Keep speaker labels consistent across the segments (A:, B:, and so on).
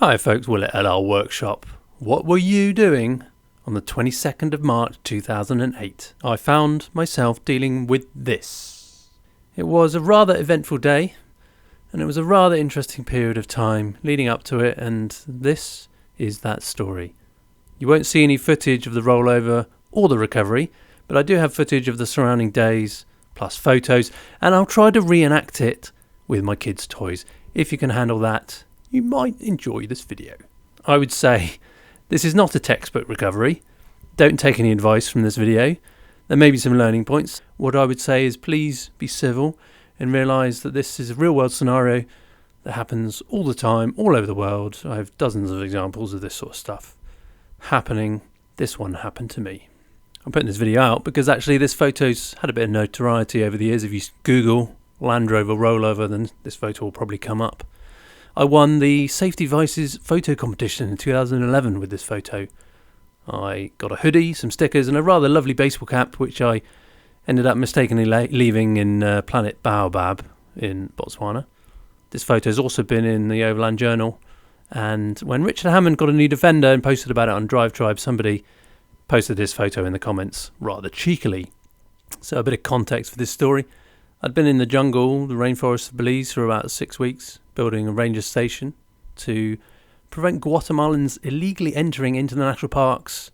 A: Hi folks, Will at our workshop. What were you doing on the 22nd of March 2008? I found myself dealing with this. It was a rather eventful day, and it was a rather interesting period of time leading up to it, and this is that story. You won't see any footage of the rollover or the recovery, but I do have footage of the surrounding days, plus photos, and I'll try to reenact it with my kids' toys. If you can handle that, you might enjoy this video. I would say this is not a textbook recovery. Don't take any advice from this video. There may be some learning points. What I would say is please be civil and realise that this is a real world scenario that happens all the time, all over the world. I have dozens of examples of this sort of stuff happening. This one happened to me. I'm putting this video out because actually this photo's had a bit of notoriety over the years. If you Google Land Rover rollover, then this photo will probably come up. I won the Safety Vices photo competition in 2011 with this photo. I got a hoodie, some stickers and a rather lovely baseball cap which I ended up mistakenly leaving in Planet Baobab in Botswana. This photo has also been in the Overland Journal, and when Richard Hammond got a new Defender and posted about it on Drive Tribe, somebody posted this photo in the comments rather cheekily. So a bit of context for this story. I'd been in the jungle, the rainforest of Belize for about 6 weeks, building a ranger station to prevent Guatemalans illegally entering into the national parks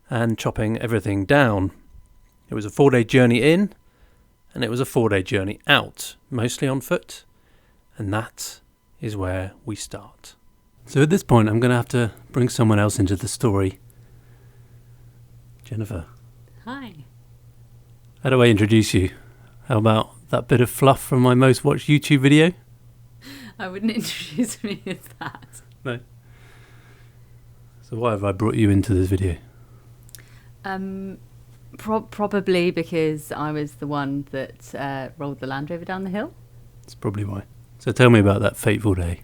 A: and chopping everything down. It was a 4-day journey in, and it was a 4-day journey out, mostly on foot, and that is where we start. So at this point I'm going to have to bring someone else into the story. Jennifer.
B: Hi.
A: How do I introduce you? How about that bit of fluff from my most watched YouTube video?
B: I wouldn't introduce me as that.
A: No. So why have I brought you into this video?
B: Probably because I was the one that rolled the Land Rover down the hill.
A: That's probably why. So tell me about that fateful day.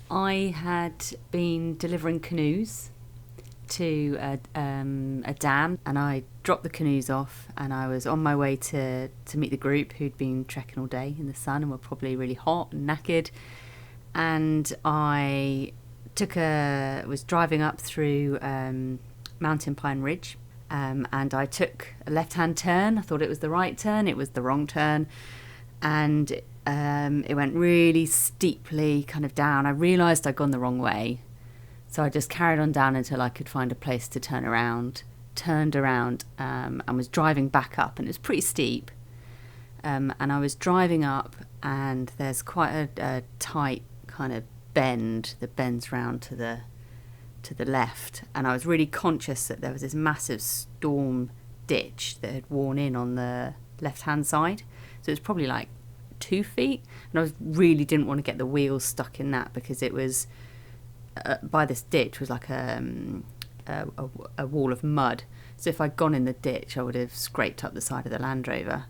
B: I had been delivering canoes to a dam, and I dropped the canoes off, and I was on my way to meet the group who'd been trekking all day in the sun and were probably really hot and knackered. And I was driving up through Mountain Pine Ridge, and I took a left-hand turn. I thought it was the right turn. It was the wrong turn, and it went really steeply kind of down. I realised I'd gone the wrong way, so I just carried on down until I could find a place to turn around. Turned around and was driving back up, and it was pretty steep. And I was driving up, and there's quite a tight kind of bend that bends round to the left, and I was really conscious that there was this massive storm ditch that had worn in on the left-hand side. So it was probably like 2 feet, and I really didn't want to get the wheels stuck in that, because it was by this ditch was like a wall of mud. So if I'd gone in the ditch, I would have scraped up the side of the Land Rover.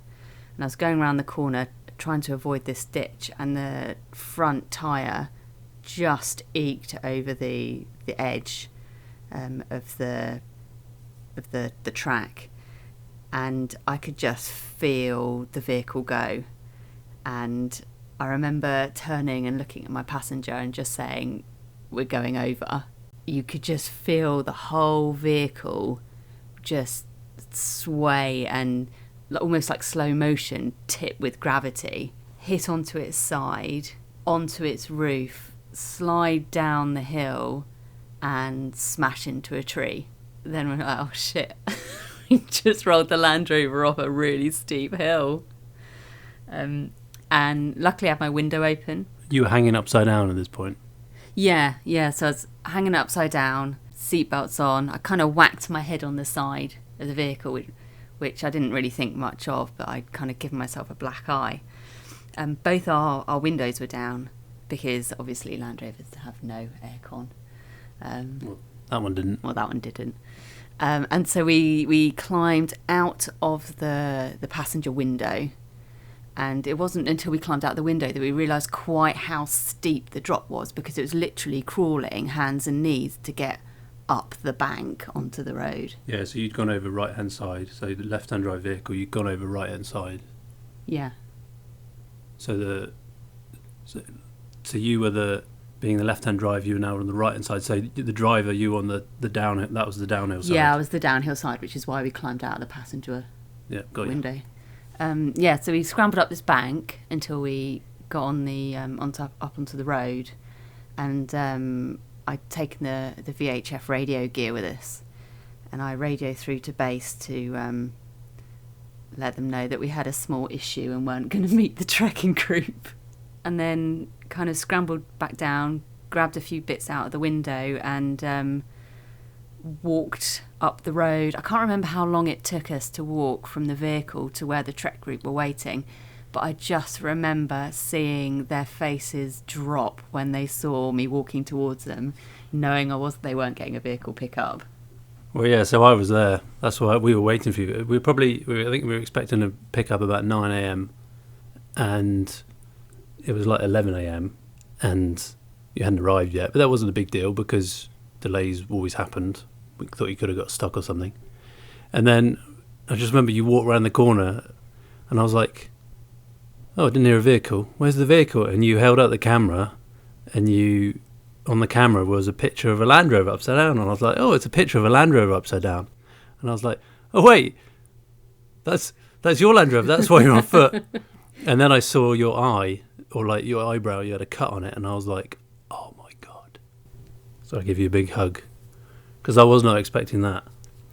B: And I was going around the corner trying to avoid this ditch, and the front tyre just eked over the edge of the track, and I could just feel the vehicle go. And I remember turning and looking at my passenger and just saying, "We're going over." You could just feel the whole vehicle just sway and almost like slow motion tip with gravity, hit onto its side, onto its roof, slide down the hill and smash into a tree. Then we're like, oh shit, we just rolled the Land Rover off a really steep hill. And luckily I had my window open.
A: You were hanging upside down at this point?
B: Yeah, so I was hanging upside down, seatbelts on. I kind of whacked my head on the side of the vehicle, which I didn't really think much of, but I'd kind of given myself a black eye. Both our windows were down, because obviously Land Rovers have no aircon.
A: Well, that one didn't.
B: Well, that one didn't. And so we climbed out of the passenger window. And it wasn't until we climbed out the window that we realised quite how steep the drop was, because it was literally crawling hands and knees to get up the bank onto the road.
A: Yeah, so you'd gone over right-hand side. So the left-hand drive vehicle, you'd gone over right-hand side.
B: Yeah.
A: So you were the being the left-hand driver, you were now on the right-hand side. So the driver, you were on the downhill. That was the downhill side.
B: Yeah, I was the downhill side, which is why we climbed out of the passenger window. So we scrambled up this bank until we got on the up onto the road, and I'd taken the VHF radio gear with us, and I radioed through to base to let them know that we had a small issue and weren't going to meet the trekking group, and then kind of scrambled back down, grabbed a few bits out of the window, and walked up the road. I can't remember how long it took us to walk from the vehicle to where the trek group were waiting, but I just remember seeing their faces drop when they saw me walking towards them, knowing they weren't getting a vehicle pickup.
A: Well, yeah, so I was there. That's why we were waiting for you. I think we were expecting a pickup about 9 a.m. and it was like 11 a.m. and you hadn't arrived yet. But that wasn't a big deal because delays always happened. We thought you could have got stuck or something. And then I just remember you walked around the corner and I was like, oh, I didn't hear a vehicle. Where's the vehicle? And you held out the camera and on the camera was a picture of a Land Rover upside down. And I was like, oh, it's a picture of a Land Rover upside down. And I was like, oh, wait, that's your Land Rover. That's why you're on foot. And then I saw your eye, or like your eyebrow, you had a cut on it. And I was like, oh, my God. So I give you a big hug because I was not expecting that.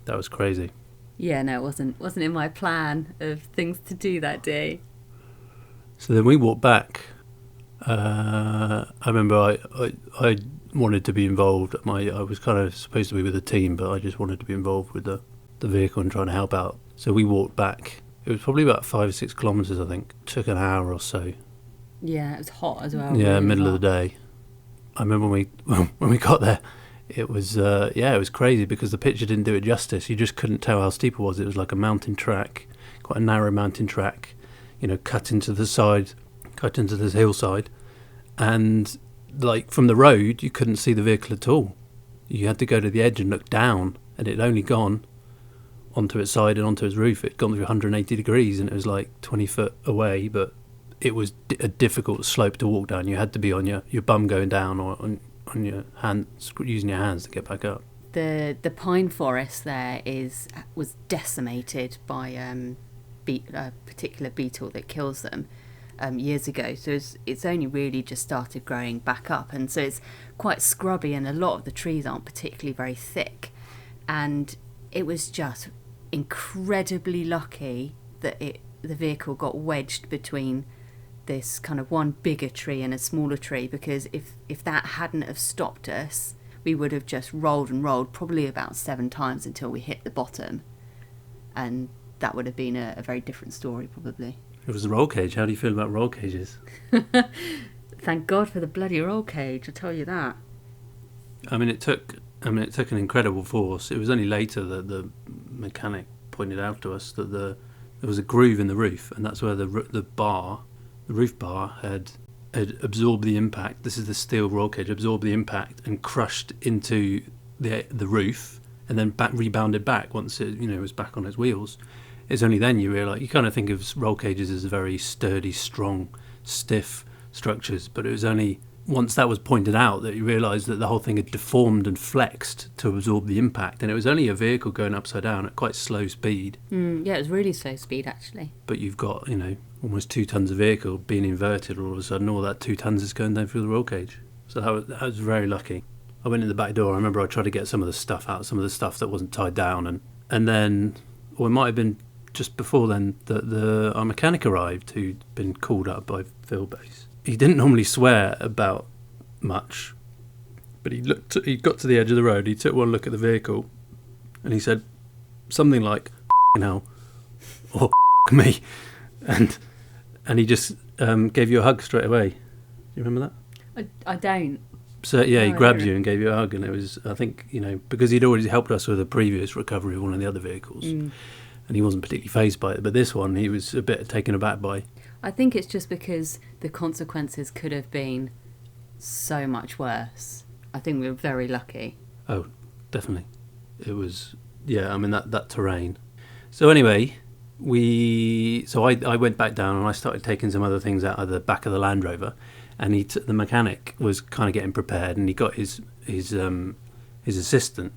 A: That was crazy.
B: Yeah, no, it wasn't in my plan of things to do that day.
A: So then we walked back. I remember I wanted to be involved. I was kind of supposed to be with the team, but I just wanted to be involved with the vehicle and trying to help out. So we walked back. It was probably about 5 or 6 kilometres, I think. It took an hour or so.
B: Yeah, it was hot as well.
A: Yeah,
B: really
A: middle
B: hot.
A: of the day. I remember when we got there, it was it was crazy because the picture didn't do it justice. You just couldn't tell how steep it was. It was like a mountain track, quite a narrow mountain track, cut into this hillside, and like from the road you couldn't see the vehicle at all. You had to go to the edge and look down, and it had only gone onto its side and onto its roof. It'd gone through 180 degrees and it was like 20 foot away, but it was a difficult slope to walk down. You had to be on your bum going down or on your hands, using your hands to get back up.
B: The pine forest there was decimated by a particular beetle that kills them years ago. So it's only really just started growing back up, and so it's quite scrubby, and a lot of the trees aren't particularly very thick. And it was just incredibly lucky that the vehicle got wedged between this kind of one bigger tree and a smaller tree, because if that hadn't have stopped us, we would have just rolled and rolled probably about 7 times until we hit the bottom, and that would have been a very different story probably.
A: It was the roll cage. How do you feel about roll cages?
B: Thank God for the bloody roll cage, I tell you that.
A: It took an incredible force. It was only later that the mechanic pointed out to us that there was a groove in the roof, and that's where the roof bar had absorbed the impact. This is the steel roll cage, absorbed the impact and crushed into the roof, and then rebounded back once it was back on its wheels. It's only then you realise, you kind of think of roll cages as very sturdy, strong, stiff structures, but it was only once that was pointed out that you realised that the whole thing had deformed and flexed to absorb the impact, and it was only a vehicle going upside down at quite slow speed.
B: Yeah, it was really slow speed actually.
A: But you've got, almost 2 tons of vehicle being inverted all of a sudden, all that 2 tons is going down through the roll cage. So that was very lucky. I went in the back door. I remember I tried to get some of the stuff out, some of the stuff that wasn't tied down, and then, or it might have been just before then, that our mechanic arrived, who'd been called up by Phil Base. He didn't normally swear about much, but he got to the edge of the road, he took one look at the vehicle, and he said something like, hell, or me, and he just gave you a hug straight away. Do you remember that?
B: I don't.
A: So yeah, he grabbed you and gave you a hug, and it was, I think, because he'd already helped us with a previous recovery of one of the other vehicles, and he wasn't particularly fazed by it, but this one he was a bit taken aback by.
B: I think it's just because the consequences could have been so much worse. I think we were very lucky. Oh,
A: definitely. It was, that terrain. So anyway, I went back down and I started taking some other things out of the back of the Land Rover, and the mechanic was kind of getting prepared, and he got his assistant,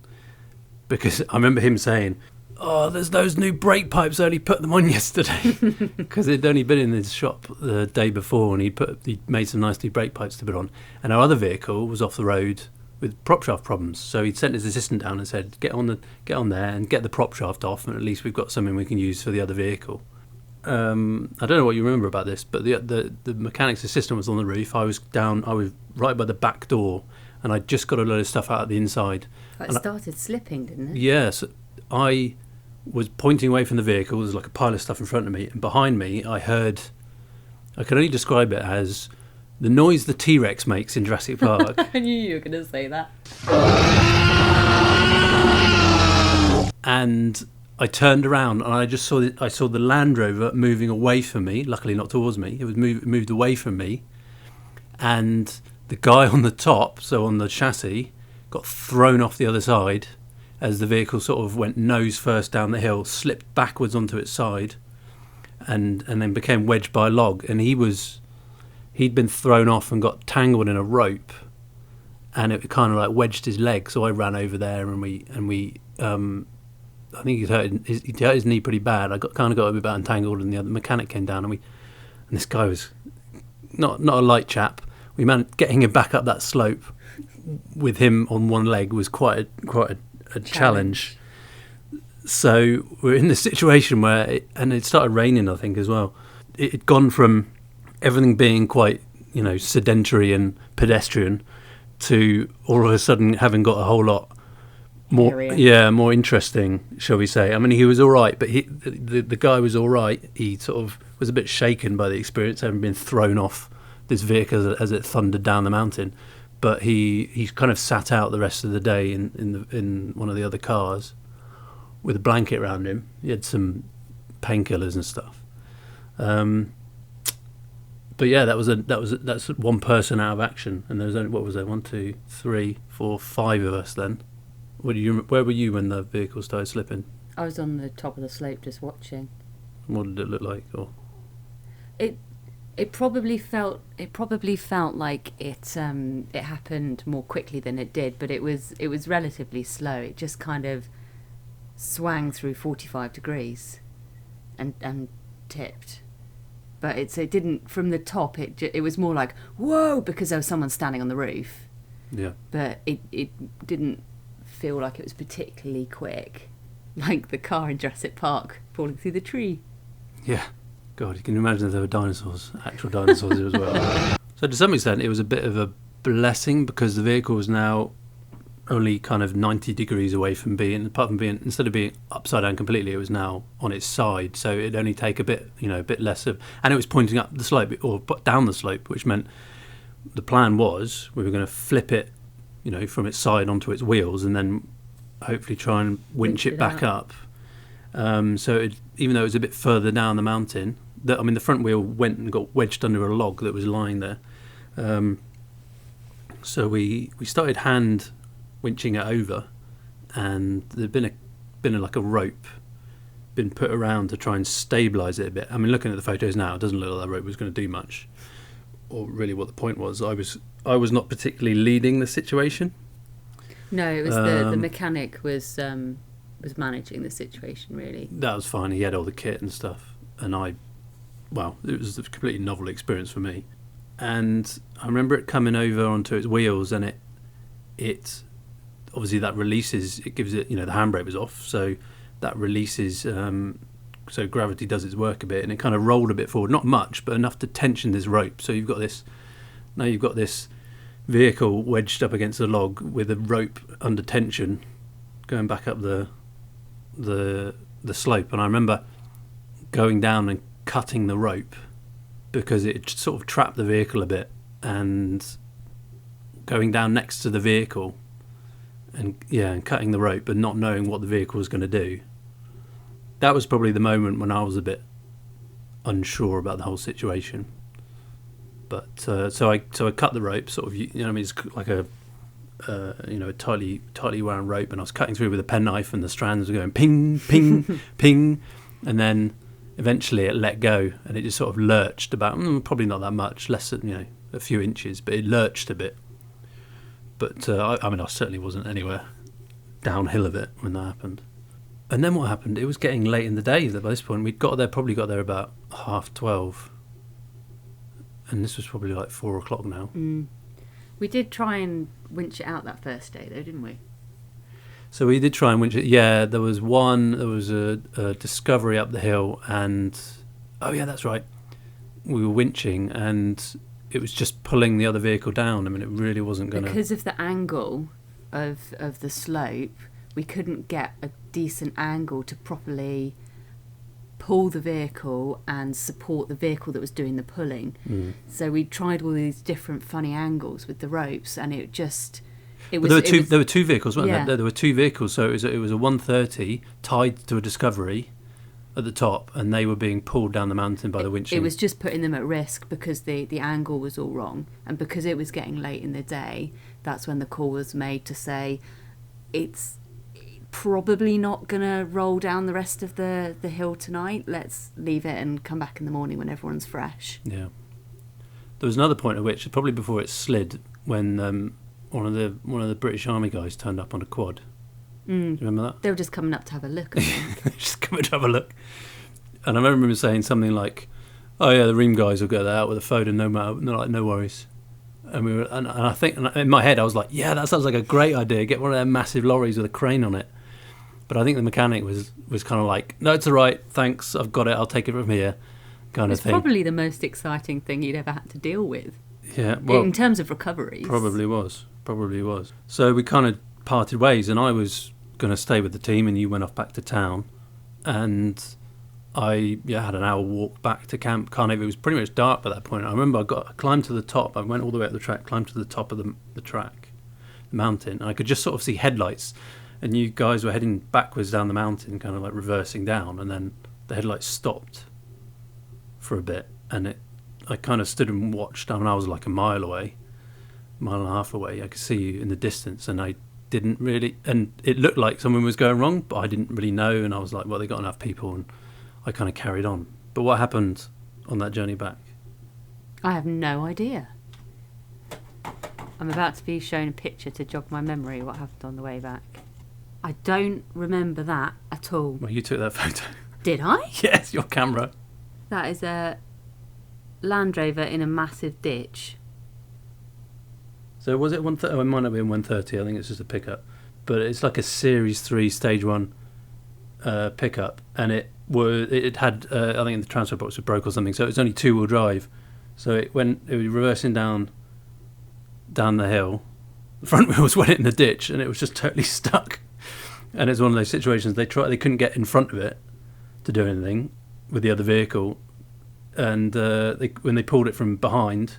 A: because I remember him saying, "Oh, there's those new brake pipes. I only put them on yesterday," because he'd only been in his shop the day before, and he'd made some nice new brake pipes to put on. And our other vehicle was off the road with prop shaft problems, so he'd sent his assistant down and said, "Get on there and get the prop shaft off, and at least we've got something we can use for the other vehicle." I don't know what you remember about this, but the mechanic's assistant was on the roof. I was right by the back door, and I just got a load of stuff out of the inside.
B: It started slipping, didn't it?
A: Yes, I was pointing away from the vehicle. There was like a pile of stuff in front of me, and behind me I could only describe it as the noise the T-Rex makes in Jurassic Park.
B: I knew you were going to say that.
A: And I turned around and I just saw the Land Rover moving away from me. Luckily not towards me. It was moved away from me, and the guy on the top, so on the chassis, got thrown off the other side as the vehicle sort of went nose first down the hill, slipped backwards onto its side, and then became wedged by a log. And he'd been thrown off and got tangled in a rope, and it kind of like wedged his leg. So I ran over there, and we I think he'd hurt his knee pretty bad. I got a bit entangled, and the other mechanic came down, and this guy was not a light chap. We managed getting him back up that slope with him on one leg was quite a challenge. So we're in this situation where it started raining, I think, as well. It had gone from everything being quite, sedentary and pedestrian to all of a sudden having got a whole lot more interesting, shall we say. I mean, he was all right, but the guy was all right. He sort of was a bit shaken by the experience, having been thrown off this vehicle as it thundered down the mountain. But he kind of sat out the rest of the day in one of the other cars with a blanket around him. He had some painkillers and stuff. But yeah, that's one person out of action, and there was only, what was there, 1, 2, 3, 4, 5 of us then. Where were you when the vehicle started slipping?
B: I was on the top of the slope just watching.
A: What did it look like? Or
B: it probably felt like it happened more quickly than it did, but it was relatively slow. It just kind of swang through 45 degrees and tipped. But it didn't, from the top, it was more like, whoa, because there was someone standing on the roof.
A: Yeah.
B: But it didn't feel like it was particularly quick, like the car in Jurassic Park falling through the tree.
A: Yeah. God, you can imagine if there were dinosaurs, actual dinosaurs as well. So to some extent, it was a bit of a blessing, because the vehicle was now only kind of 90 degrees away from being, instead of being upside down completely, it was now on its side. So it'd only take a bit less of, and it was pointing up the slope or down the slope, which meant the plan was we were going to flip it, from its side onto its wheels, and then hopefully try and winch it back up. So even though it was a bit further down the mountain, the front wheel went and got wedged under a log that was lying there. So we started hand winching it over, and there'd been like a rope been put around to try and stabilise it a bit. I mean, looking at the photos now, it doesn't look like that rope was going to do much, or really what the point was. I was not particularly leading the situation. No,
B: it was the mechanic was managing the situation, really.
A: That was fine. He had all the kit and stuff, and it was a completely novel experience for me. And I remember it coming over onto its wheels, and it obviously that releases, it gives it, the handbrake was off, so that releases, so gravity does its work a bit, and it kind of rolled a bit forward, not much, but enough to tension this rope. So you've got this vehicle wedged up against a log with a rope under tension going back up the slope. And I remember going down and cutting the rope, because it sort of trapped the vehicle a bit, and going down next to the vehicle and cutting the rope, but not knowing what the vehicle was going to do. That was probably the moment when I was a bit unsure about the whole situation. But so I cut the rope, sort of, it's like a tightly wound rope, and I was cutting through with a penknife, and the strands were going ping, ping, ping, and then eventually it let go, and it just sort of lurched about, probably not that much, less than, a few inches, but it lurched a bit. But I certainly wasn't anywhere downhill of it when that happened. And then what happened? It was getting late in the day by this point. Probably got there about 12:30. And this was probably like 4 o'clock now.
B: We did try and winch it out that first day, though, didn't we?
A: So we did try and winch it. Yeah, there was a Discovery up the hill, and oh yeah, that's right. We were winching, and it was just pulling the other vehicle down. I mean, it really wasn't going to...
B: Because of the angle of the slope, we couldn't get a decent angle to properly pull the vehicle and support the vehicle that was doing the pulling. So we tried all these different funny angles with the ropes, and it just... There were two vehicles, weren't there? There were two vehicles, so it was a 130 tied to a Discovery at the top, and they were being pulled down the mountain by the winching. It was just putting them at risk because the angle was all wrong, and because it was getting late in the day, that's when the call was made to say it's probably not going to roll down the rest of the hill tonight. Let's leave it and come back in the morning when everyone's fresh.
A: Yeah. There was another point at which, probably before it slid, when one of the British Army guys turned up on a quad. Do you remember that?
B: They were just coming up to have a look, I think.
A: Just coming to have a look. And I remember him saying something like, "Oh yeah, the Ream guys will get that out with a Foden, no matter." And they're like, "No worries." And I think in my head I was like, "Yeah, that sounds like a great idea. Get one of them massive lorries with a crane on it." But I think the mechanic was kind of like, "No, it's all right. Thanks, I've got it. I'll take it from here." Kind of thing.
B: It's probably the most exciting thing you'd ever had to deal with.
A: Yeah, well,
B: in terms of recoveries.
A: Probably was. So we kind of parted ways, and I was going to stay with the team, and you went off back to town, and I had an hour walk back to camp. It was pretty much dark by that point. I remember I climbed to the top. I went all the way up the track, climbed to the top of the track, the mountain, and I could just sort of see headlights. And you guys were heading backwards down the mountain, kind of like reversing down, and then the headlights stopped for a bit, and I kind of stood and watched. I mean, I was like a mile and a half away. I could see you in the distance, and I didn't really, and it looked like something was going wrong, but I didn't really know. And I was like, well, they got enough people, and I kind of carried on. But what happened on that journey back?
B: I have no idea. I'm about to be shown a picture to jog my memory what happened on the way back. I don't remember that at all.
A: Well, you took that photo.
B: Did I?
A: Yes, your camera.
B: That is a Land Rover in a massive ditch.
A: So was it 130? Oh, it might not be 130. I think it's just a pickup. But it's like a Series 3 Stage 1 pickup. And it had, I think the transfer box was broke or something. So it was only 2-wheel drive. So it was reversing down the hill. The front wheels went in the ditch, and it was just totally stuck. And it's one of those situations they couldn't get in front of it to do anything with the other vehicle, and when they pulled it from behind,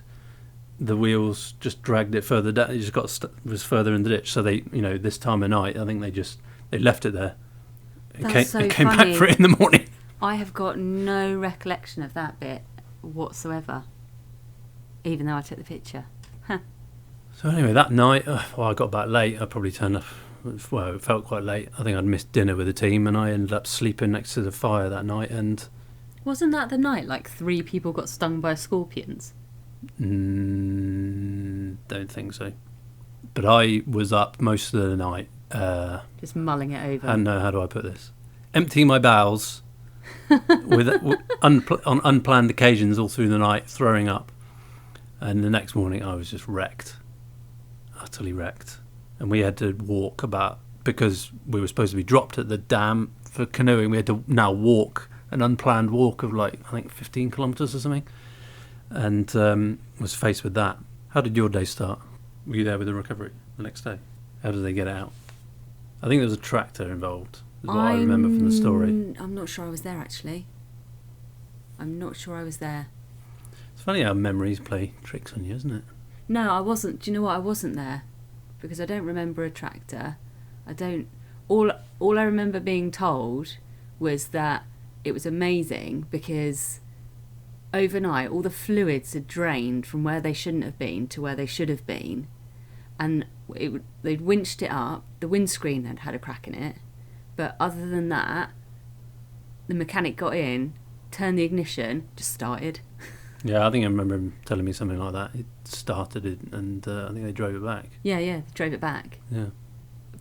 A: the wheels just dragged it further down. It just was further in the ditch. So they, this time of night, I think they left it there. It came back for it in the morning.
B: I have got no recollection of that bit whatsoever, even though I took the picture.
A: So anyway, that night, I got back late. I probably turned up. Well, it felt quite late. I think I'd missed dinner with the team, and I ended up sleeping next to the fire that night. And
B: wasn't that the night 3 people got stung by scorpions?
A: Don't think so. But I was up most of the night.
B: Just mulling it over.
A: And how do I put this? Emptying my bowels on unplanned occasions all through the night, throwing up. And the next morning I was just wrecked. Utterly wrecked. And we had to walk because we were supposed to be dropped at the dam for canoeing. We had to now walk an unplanned walk of I think 15 kilometres or something, and was faced with that. How did your day start? Were you there with the recovery the next day? How did they get out? I think there was a tractor involved, is what I remember from the story.
B: I'm not sure I was there, actually. I'm not sure I was there.
A: It's funny how memories play tricks on you, isn't it?
B: No, I wasn't. Do you know what? I wasn't there. Because I don't remember a tractor. All I remember being told was that it was amazing because overnight all the fluids had drained from where they shouldn't have been to where they should have been, and they'd winched it up. The windscreen had a crack in it, but other than that, the mechanic got in, turned the ignition, just started.
A: Yeah, I think I remember him telling me something like that. It started it, and I think they drove it back.
B: Yeah, they drove it back.
A: Yeah.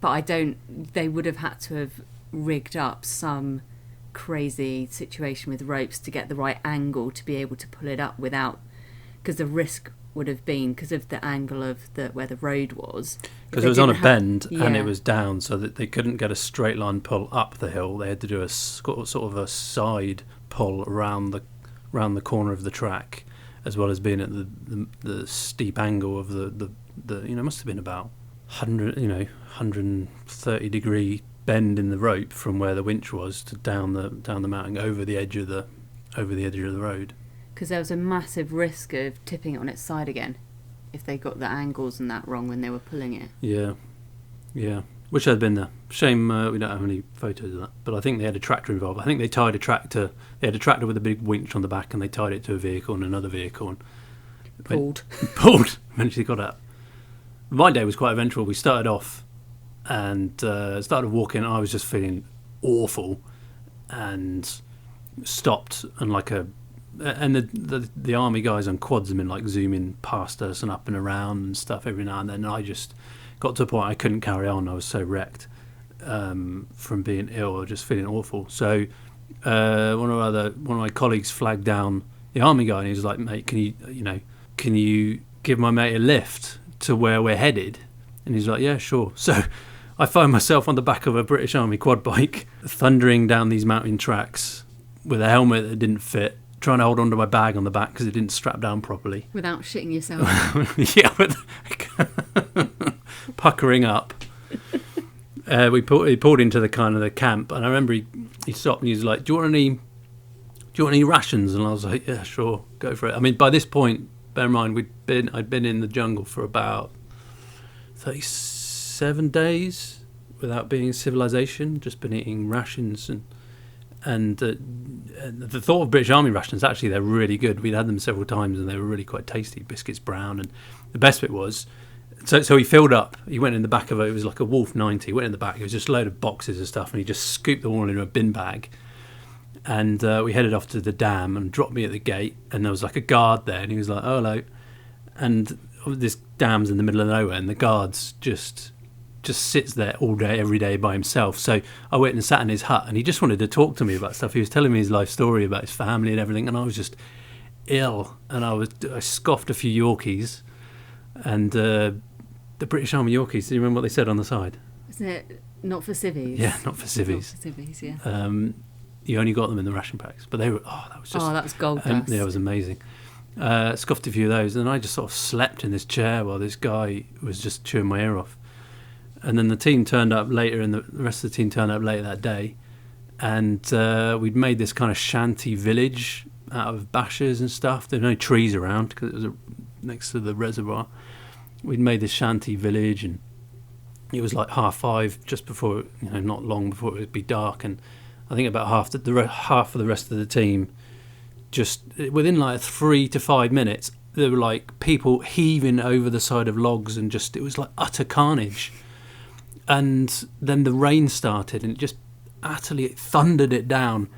B: But they would have had to have rigged up some crazy situation with ropes to get the right angle to be able to pull it up without, because the risk would have been because of the angle of where the road was.
A: Because it was on a bend and it was down, so that they couldn't get a straight line pull up the hill. They had to do a sort of a side pull around the corner of the track, as well as being at the steep angle of the must have been about 130 degree bend in the rope from where the winch was to down the mountain over the edge of the road.
B: Because there was a massive risk of tipping it on its side again if they got the angles and that wrong when they were pulling it.
A: Yeah. Wish I'd been there. Shame we don't have any photos of that. But I think they had a tractor involved. I think they tied a tractor. They had a tractor with a big winch on the back, and they tied it to a vehicle and another vehicle. And
B: pulled.
A: Eventually got up. My day was quite eventful. We started off and started walking. I was just feeling awful, and stopped and the army guys on quads have been like zooming past us and up and around and stuff every now and then. And I just got to a point I couldn't carry on. I was so wrecked from being ill, or just feeling awful. So one of my colleagues flagged down the army guy, and he was like, "Mate, can you give my mate a lift to where we're headed?" And he's like, "Yeah, sure." So I find myself on the back of a British Army quad bike, thundering down these mountain tracks with a helmet that didn't fit, trying to hold onto my bag on the back because it didn't strap down properly.
B: Without shitting yourself.
A: Yeah, puckering up. He pulled into the kind of the camp, and I remember he stopped and he was like, "Do you want any rations?" And I was like, "Yeah, sure, go for it." I mean, by this point, bear in mind I'd been in the jungle for about 37 days without being in civilization, just been eating rations and the thought of British Army rations, actually they're really good. We'd had them several times and they were really quite tasty, biscuits brown. And the best bit was, so he filled up, he went in the back of it was like a Wolf 90, went in the back, it was just a load of boxes and stuff, and he just scooped them all into a bin bag. And we headed off to the dam and dropped me at the gate, and there was like a guard there, and he was like, "Oh, hello." And this dam's in the middle of nowhere, and the guard's just sits there all day, every day by himself. So I went and sat in his hut, and he just wanted to talk to me about stuff. He was telling me his life story about his family and everything, and I was just ill, and I scoffed a few Yorkies, and the British Army Yorkies, do you remember what they said on the side?
B: Isn't it not for civvies?
A: Yeah, not for civvies.
B: Not for civvies, yeah.
A: You only got them in the ration packs, but they were, that was
B: gold dust.
A: Yeah, it was amazing. Scoffed a few of those, and then I just sort of slept in this chair while this guy was just chewing my ear off. And then the team turned up later, and the rest of the team turned up later that day, and we'd made this kind of shanty village out of bashers and stuff. There were no trees around because it was next to the reservoir. We'd made this shanty village, and it was like 5:30, just before, not long before it would be dark. And I think about half of the rest of the team, just within like 3 to 5 minutes, there were like people heaving over the side of logs, and it was like utter carnage. And then the rain started, and it just utterly thundered it down.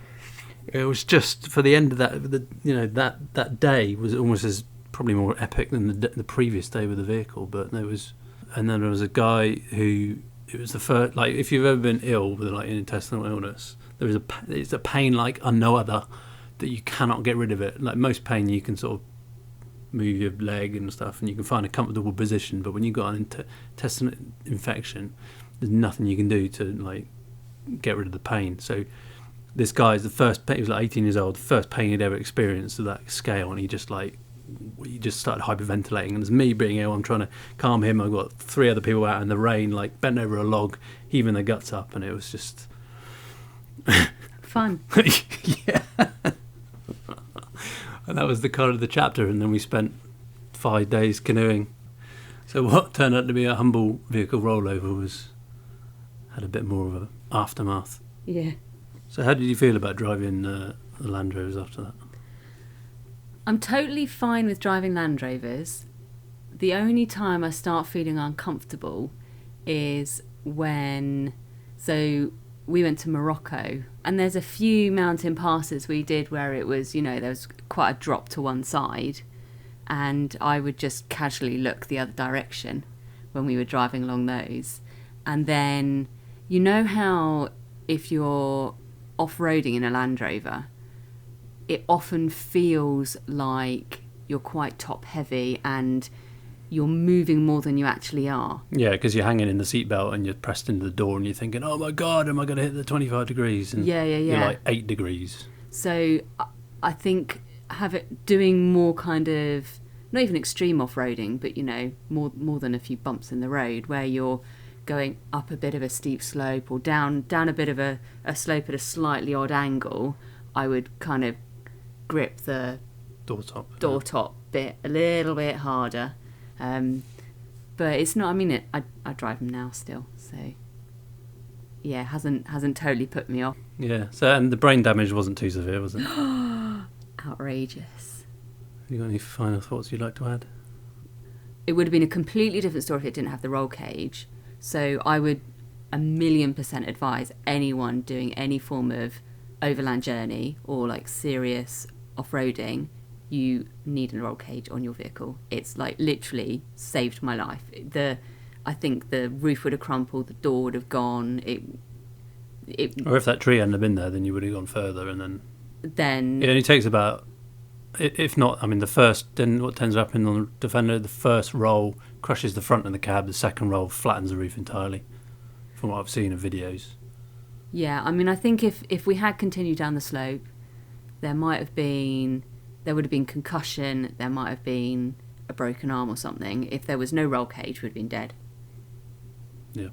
A: It was just, for the end of that day was almost as probably more epic than the previous day with the vehicle. But there was a guy who, it was the first, like, if you've ever been ill with like an intestinal illness, it's a pain like no other, that you cannot get rid of it. Like most pain, you can sort of move your leg and stuff, and you can find a comfortable position. But when you've got an intestinal infection, there's nothing you can do to like get rid of the pain. So this guy is he was like 18 years old, the first pain he'd ever experienced of that scale, and he just started hyperventilating. And as me being ill, I'm trying to calm him. I've got 3 other people out in the rain, like bent over a log, heaving their guts up, and it was just
B: fun.
A: Yeah. And that was the kind of the chapter, and then we spent 5 days canoeing. So what turned out to be a humble vehicle rollover had a bit more of an aftermath.
B: Yeah.
A: So how did you feel about driving the Land Rovers after that?
B: I'm totally fine with driving Land Rovers. The only time I start feeling uncomfortable is when... So we went to Morocco, and there's a few mountain passes we did where it was, there was quite a drop to one side, and I would just casually look the other direction when we were driving along those. And then, how if you're off-roading in a Land Rover, it often feels like you're quite top-heavy and you're moving more than you actually are.
A: Yeah, because you're hanging in the seatbelt and you're pressed into the door and you're thinking, oh my God, am I going to hit the 25 degrees? And you're like 8 degrees.
B: So I think doing more kind of, not even extreme off-roading, but, more than a few bumps in the road where you're going up a bit of a steep slope or down a bit of a slope at a slightly odd angle, I would kind of grip the door top bit a little bit harder. But it's not, I drive them now still, so yeah, hasn't totally put me off.
A: Yeah, so, and the brain damage wasn't too severe, was it?
B: Outrageous.
A: Have you got any final thoughts you'd like to add?
B: It would have been a completely different story if it didn't have the roll cage, so I would 1,000,000% advise anyone doing any form of overland journey or like serious off-roading, you need a roll cage on your vehicle. It's like literally saved my life. I think the roof would have crumpled, the door would have gone.
A: Or if that tree hadn't have been there, then you would have gone further, and then it only takes about, if not, the first, then what tends to happen on the Defender, the first roll crushes the front of the cab, the second roll flattens the roof entirely, from what I've seen of videos.
B: Yeah, I think if we had continued down the slope, there would have been concussion, there might have been a broken arm or something. If there was no roll cage, we'd have been dead.
A: Yeah.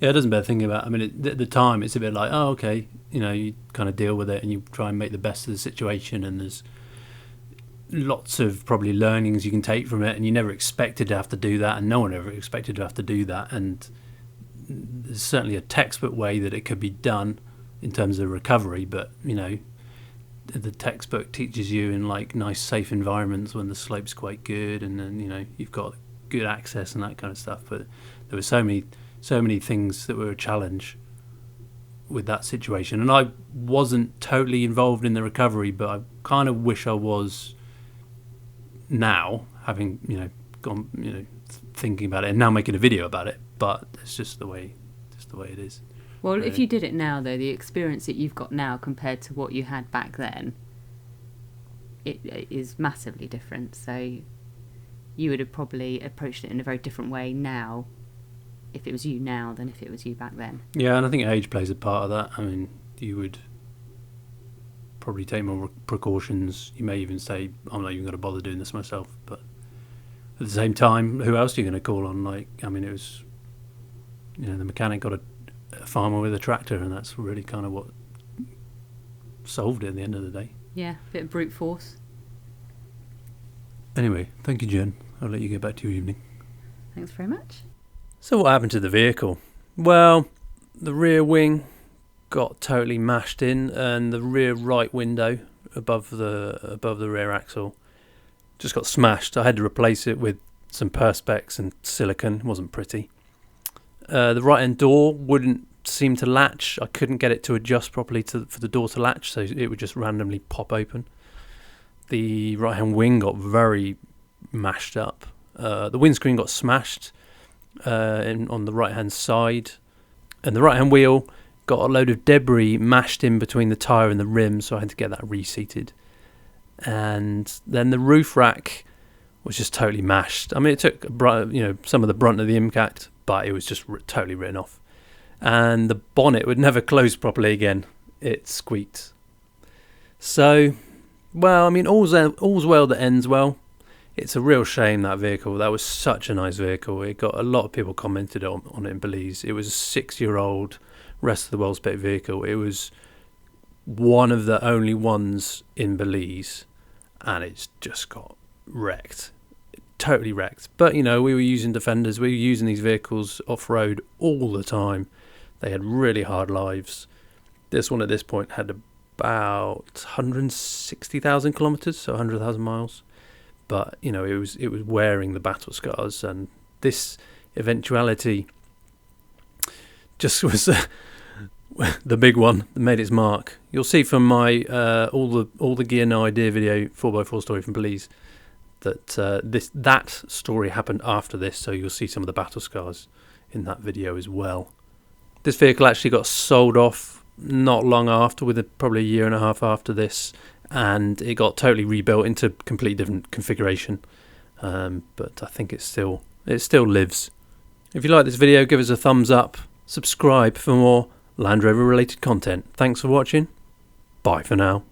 A: Yeah, it doesn't bear thinking about. At the time, it's a bit like, oh, okay, you kind of deal with it and you try and make the best of the situation, and there's lots of probably learnings you can take from it, and you never expected to have to do that, and no one ever expected to have to do that, and there's certainly a textbook way that it could be done in terms of recovery, but, the textbook teaches you in like nice safe environments when the slope's quite good, and then you've got good access and that kind of stuff. But there were so many things that were a challenge with that situation, and I wasn't totally involved in the recovery, but I kind of wish I was now, having gone thinking about it and now making a video about it. But it's just the way it is.
B: Well,
A: Really.
B: If you did it now, though, the experience that you've got now compared to what you had back then, it is massively different. So you would have probably approached it in a very different way now, if it was you now, than if it was you back then.
A: Yeah, and I think age plays a part of that. You would probably take more precautions. You may even say, I'm not even going to bother doing this myself. But at the same time, who else are you going to call on? It was, the mechanic got a farmer with a tractor, and that's really kind of what solved it at the end of the day.
B: Yeah, a bit of brute force.
A: Anyway, thank you, Jen. I'll let you get back to your evening.
B: Thanks very much.
A: So what happened to the vehicle? Well, the rear wing got totally mashed in, and the rear right window above the rear axle just got smashed. I had to replace it with some perspex and silicone. It wasn't pretty. The right-hand door wouldn't seem to latch. I couldn't get it to adjust properly for the door to latch, so it would just randomly pop open. The right-hand wing got very mashed up. The windscreen got smashed on the right-hand side, and the right-hand wheel got a load of debris mashed in between the tyre and the rim, so I had to get that reseated. And then the roof rack was just totally mashed. It took some of the brunt of the impact, but it was just totally written off. And the bonnet would never close properly again. It squeaked. So, well, all's well that ends well. It's a real shame, that vehicle. That was such a nice vehicle. It got a lot of people commented on it in Belize. It was a 6-year-old, rest of the world spec vehicle. It was one of the only ones in Belize, and it's just got wrecked. Totally wrecked. But we were using Defenders, we were using these vehicles off-road all the time. They had really hard lives. This one at this point had about 160,000 kilometers, so 100,000 miles. But it was wearing the battle scars, and this eventuality just was the big one that made its mark. You'll see from my all the gear no idea video 4x4 story from Belize that that story happened after this, so you'll see some of the battle scars in that video as well. This vehicle actually got sold off not long after, probably a year and a half after this, and it got totally rebuilt into completely different configuration. But I think it still lives. If you like this video, give us a thumbs up, subscribe for more Land Rover related content. Thanks for watching. Bye for now.